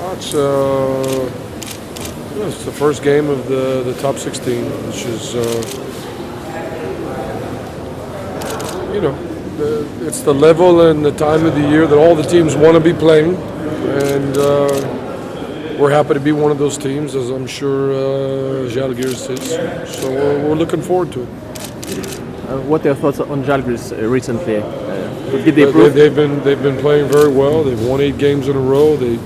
It's, it's the first game of the top 16, which is, it's the level and the time of the year that all the teams want to be playing, and we're happy to be one of those teams, as I'm sure Žalgiris is. So we're looking forward to it. What are your thoughts on Žalgiris recently? Did they improve? They've been playing very well. They've won 8 games in a row. They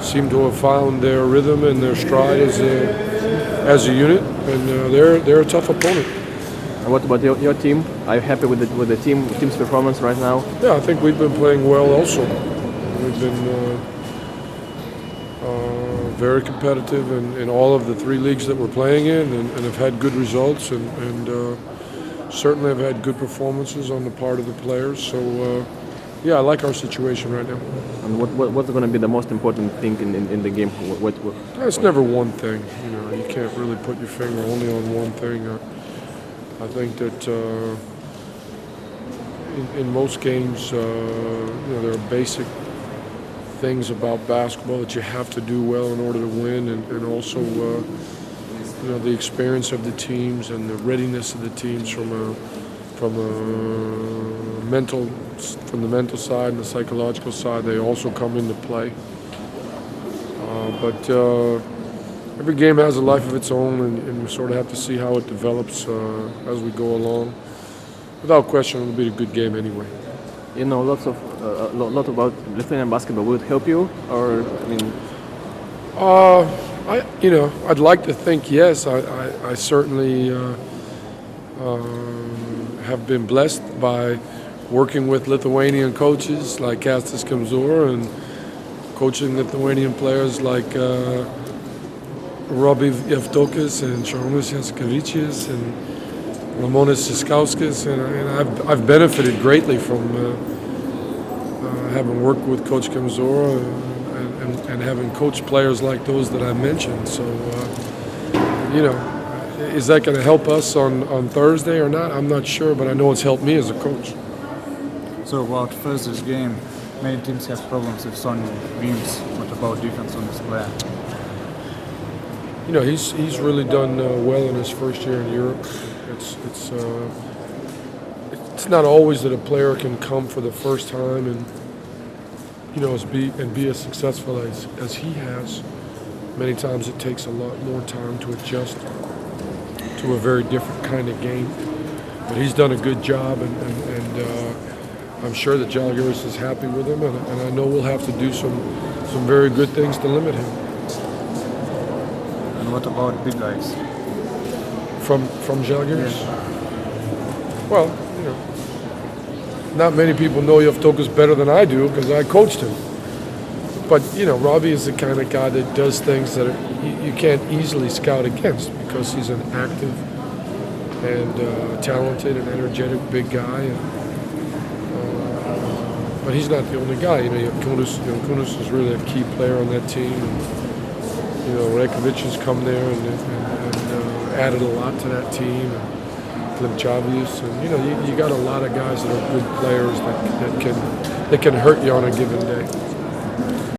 seem to have found their rhythm and their stride as a unit, and they're a tough opponent. And what about your team? Are you happy with the team's performance right now? Yeah, I think we've been playing well also. We've been very competitive in all of the 3 leagues that we're playing in, and have had good results, and certainly have had good performances on the part of the players. So, yeah, I like our situation right now. And what's going to be the most important thing in the game? It's never one thing. You can't really put your finger only on one thing. I think that in most games, there are basic things about basketball that you have to do well in order to win, and also the experience of the teams and the readiness of the teams from the mental side and the psychological side. They also come into play. But every game has a life of its own, and we sort of have to see how it develops as we go along. Without question, it'll be a good game anyway. You know a lot about Lithuanian basketball. Would it help you, or I mean? I'd like to think yes. I certainly have been blessed by working with Lithuanian coaches like Kastis Kamzor, and coaching Lithuanian players like Robbie Jevtokas and Šarūnas Jaskevičius and Lamonas Siskauskas, and I've benefited greatly from having worked with Coach Kamzor and having coached players like those that I mentioned. So, is that going to help us on Thursday or not? I'm not sure, but I know it's helped me as a coach. So about Thursday's game, many teams have problems with Sonny Weems. What about defense on this player? He's really done well in his first year in Europe. It's not always that a player can come for the first time and be as successful as he has. Many times it takes a lot more time to adjust to a very different kind of game. But he's done a good job, and I'm sure that Žalgiris is happy with him, and I know we'll have to do some very good things to limit him. And what about big guys? From Žalgiris? Yeah. Well, not many people know Jevtokas better than I do because I coached him. But, Robbie is the kind of guy that does things that you can't easily scout against, because he's an active and talented and energetic big guy. But he's not the only guy. Kunis is really a key player on that team. And, Rajkovic has come there and added a lot to that team. And Klimchavius, and you got a lot of guys that are good players that can hurt you on a given day.